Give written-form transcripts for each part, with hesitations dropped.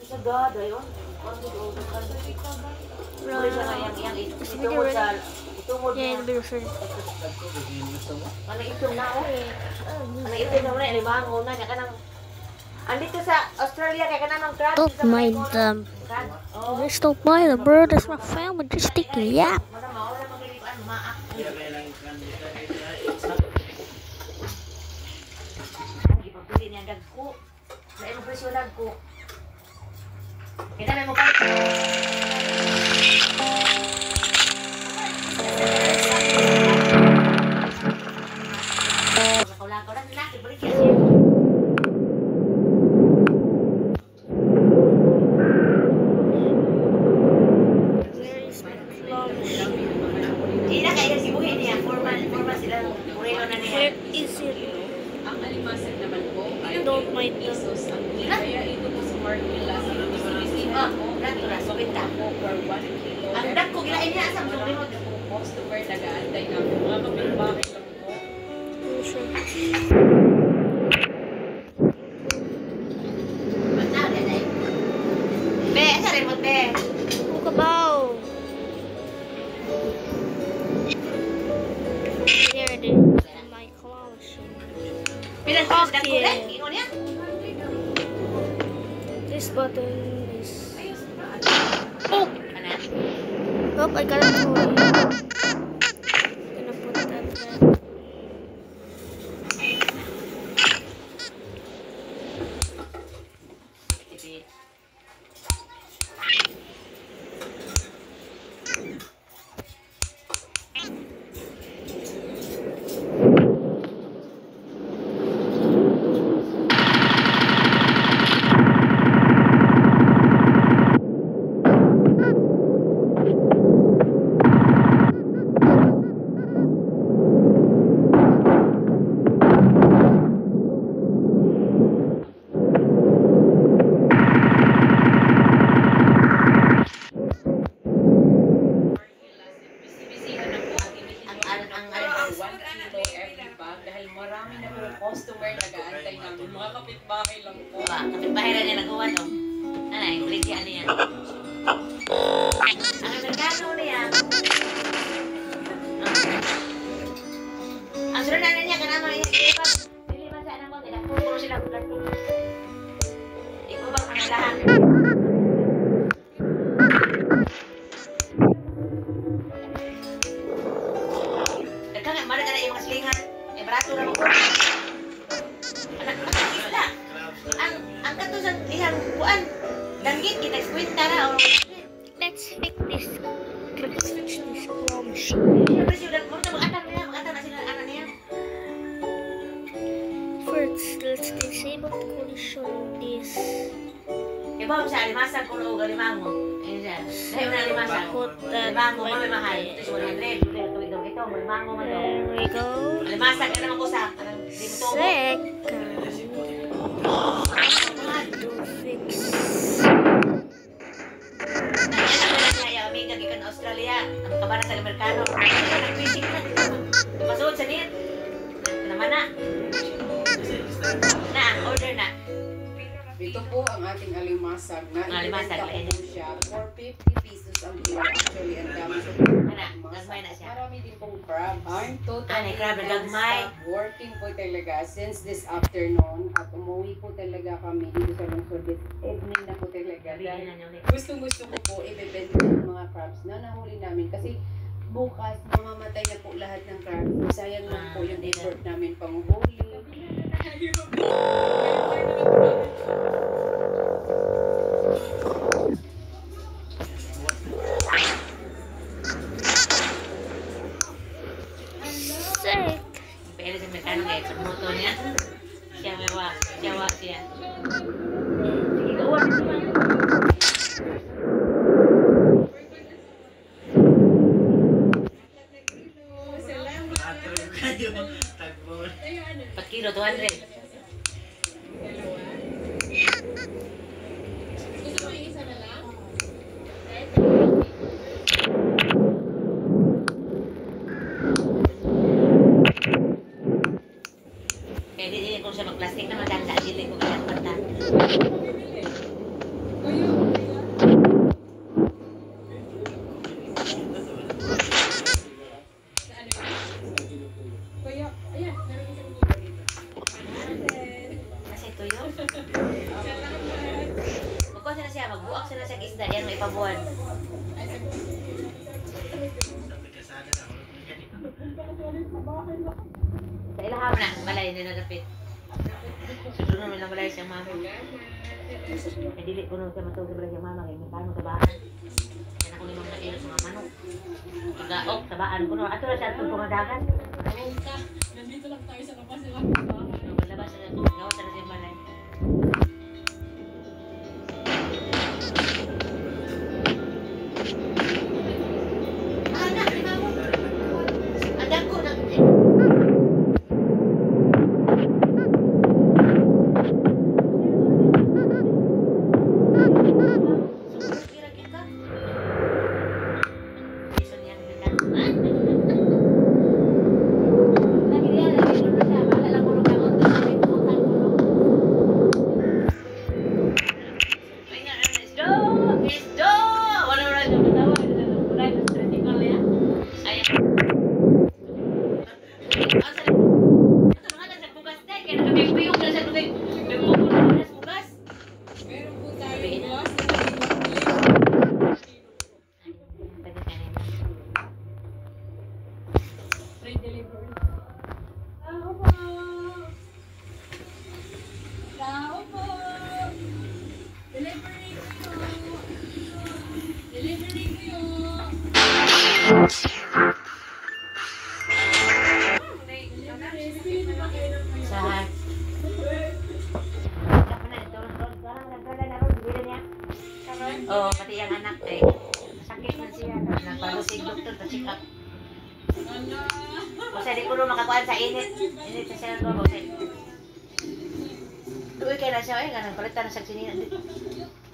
Sagad, ayun. Muli siya nga yang itungod sa itungod niya. Ano itong na, oh. Ano itong na muna, limango na niya ka ng... Andito sa Australia, kaya ka na ng crab. Don't mind them. Just don't mind them, bro. That's my family. Just stick it, yeah. Ipagpili niya dagko. Sa imong presyo dagko. Kita may mo pa. Kaulang na, balik ya. Tidak kayak si Buhin niya, formal sila Moreno na niya. Where is it? Ang alimasag naman po ay Don't mind them. pesos ang kilo. Kaya ito po sa market last year po sa Resipa po. Dato na, sobita. Po per 1 kilo. Ang dagko, gilain niya asam sa Moreno. Customer nag-aantay na po. Mga kapitbahay lang po. Be, asa remote be? Kabaw. There it is. My clothes. Bilang sa dagko rin, ingon niya. This button is. Oh! Ana? Oh, I got it. Gonna put that there. Bisibisihan na po ang Ang 1 kilo every bag dahil marami na po customer nag-aantay namin. Mga kapitbahay lang po. ba, kapitbahay na niya nagawa, no? Ano, yung bligyan niya. Ang merkado niya. Ang sunod na niya, kanama niya, dili man sa anang mo, puro sila bulan. Ikaw bang ang lahat? Nagkanga, marag na yung mga slingan. Eh, barato na mo ko. Anak, isla. Ang kato sa isang buwan. Langgit, kita kwenta na. Let's fix this. Let's fix this claw machine. Siyempre siya, mag-atar na sila anak niya. First, let's disable the collision of this. Iba sa alimasag ko o galimango. Ayun siya. Dahil na alimasag. Put that Alimango, may right mahal. there. Ito is 100. Ito, alimango man to. There we go. Alimasag ka naman ko sa, di mo tubo. Second, to fix. Anak ko lang niya, amiga, gikan Australia. Ang kabara sa Amerikano. Nag-fishing na. Masuod sa net. Naman na. Na, order na. Ito po ang ating alimasag na Alimasag, ibenta lain. po siya for 50 pesos ang kilo. Actually, ang dami sa Gagmay na siya. Marami din pong crab. I'm totally Ay, crab na gagmay. non-stop working po talaga since this afternoon at umuwi po talaga kami dito sa lungsod this evening na po talaga. Bigyan na niyo ulit. Gustong-gusto ko po ibebenta yung mga crabs na nahuli namin kasi bukas mamamatay na po lahat ng crabs. Sayang lang po yung effort namin pang huli. Sick. Pero sa Amerikano kaya sa moto niya. Siya mewa. Siya. Sige, gawa na siya. Pat kilo, 200. siya, magbuak sila sa isda, yan may pabuhan. Sa ilaham na, balay na nagapit. Susunod mo lang balay siyang mama. Eh, dili ko nung siya matulog balay siyang mama, kaya may tanong sa baan. Yan ako limang nailot mga manok. Igaok sa baan ko no. Ato na siya itong pumadagan. Nandito lang tayo sa labas nila. Malabas na, gawas na siyang balay. Anak, di ba mo? Anak ko na. Meron po tayo boss. Free delivery. Tao po! Tao po! Delivery po! Delivery po! Bili na ba kayo ng Sa oh, pati yung anak eh. Sakit man siya. Nagpalusig doktor pa check up. Kasi di ko rin makakuhaan sa init. Init sa siya ko. Tuwi kayo na siya eh. Ganang palitan na sa sinina.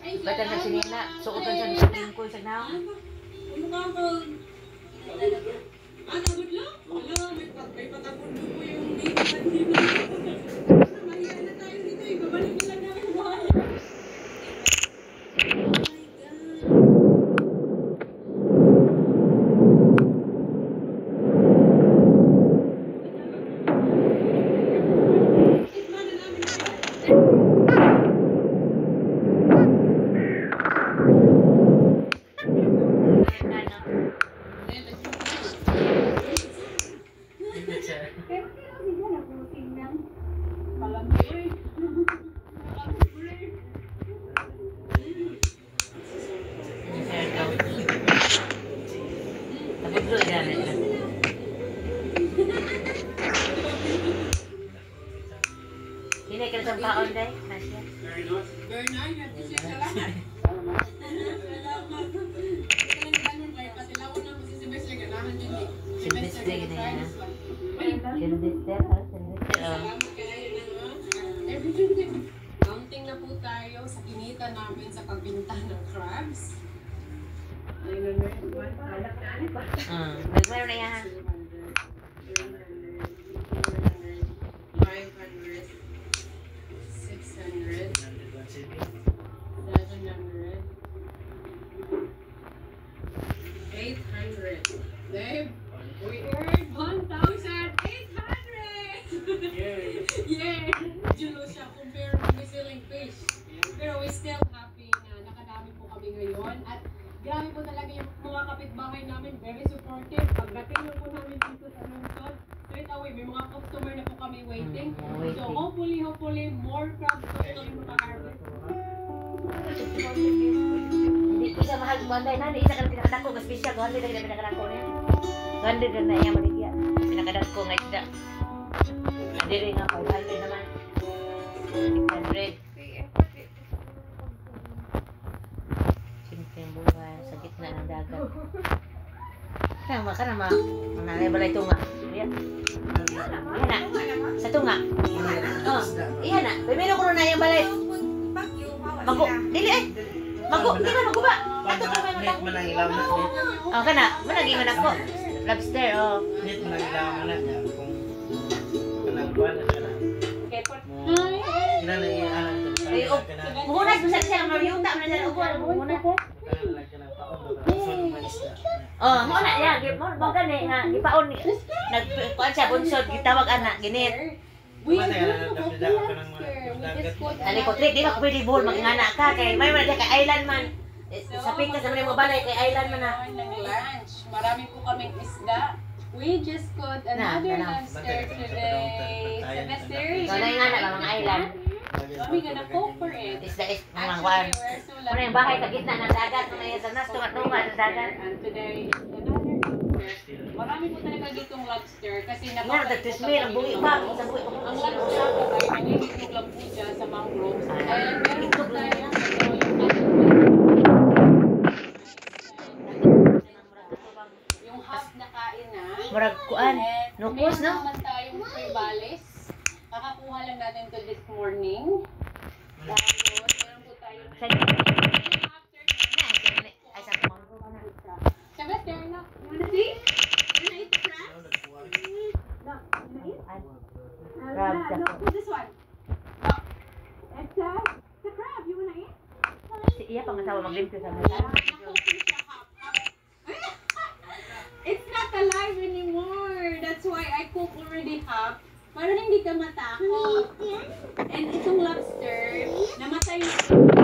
Palitan sa sinina. Suotan siya sa lingkoy sa naw. May patapon po yung dito. Mahiya na tayo dito. Ibabalik na lang namin buhay. Hindi ka sa paon dahil. Nasya. Bernard, nag-isip ka lahat. Silvestre, ganyan na. Silvestre, Counting na po tayo sa kinita namin sa pagbinta ng crabs. Nagmeron na yan. 500, 600, 700, 800. Dave, we earned 1,800! Yay! Julo siya compare to selling fish. Pero we still happy na nakadami po kami ngayon. At grabe po talaga yung mga kapitbahay namin. Very supportive. Pagdating na po namin dito sa lungsod, straight away, may mga customer na po kami waiting. So hopefully, more crabs po kami makaharvest. Hindi isa mahal gumanday na. Hindi isa ka na pinakadako. Mas special. Gumanday na pinakadako niya. Gumanday na niya maligya. Pinakadako nga isda. Hindi rin nga. 500 naman. 600. Simple yung buhay. Sa gitna ng dagat. Kaya ka naman. Manalay balay tunga. Yan. Yan na. Sa tunga. Oh. Yan na. Primero ko na yung balay. Mago. Dili eh. Mago. Di ba mago ba? Ato ko may matang. Manangilaw na net. Oh, kana. Managi man ako. Lobster, oh. Net manangilaw na niya kung kanang kuan na siya na. Ina na iyahan ito. Ay, oh. Muhunas mo siya mariyuta mo na siya upuan. Muhunas. Kanang kanang paon ba? Sunod man isda. Oh, mo na ya. Mo gani nga ipaon. Nagkuan siya bunsod gitawag ana ginit. We are Matay, going to cook nagdadala ka ng lobster. We dagat. just cooked Dali ko, Trick, di ba pwede buhol, magingana ka, kay may man kay island man. Sa pikas naman yung mabalay, kay island man na. Ng lunch. Marami po kaming isda. We just cooked another lobster today. Semester. So, naingana ba mga island? Mami gonna cook for it. Isda is mga Actually, kwan. we're so Ano yung bahay sa gitna ng dagat, mga yung sa nas, tunga-tunga sa dagat. And today is another lobster. Marami po talaga ditong lobster kasi Nga, nagtismil, ang buwi pa, sa buwi pa. ang lobster po ay nangingitlog lang po siya sa mangroves. And meron po tayo yung half na kain na. Murag kuan, And nukos, no? meron naman tayong fribalis. Kakakuha lang natin to this morning. Tapos, meron po tayong Sa ay sa mangrove na. Semester, no? You wanna see? You wanna eat the crab? No. You wanna eat? Crab, No, no, this one. No. It's the crab. You wanna eat? Si iya pang asawa maglimpyo sa mata. It's not alive anymore. That's why I cook already half. Para hindi ka matakot. And itong lobster, namatay na.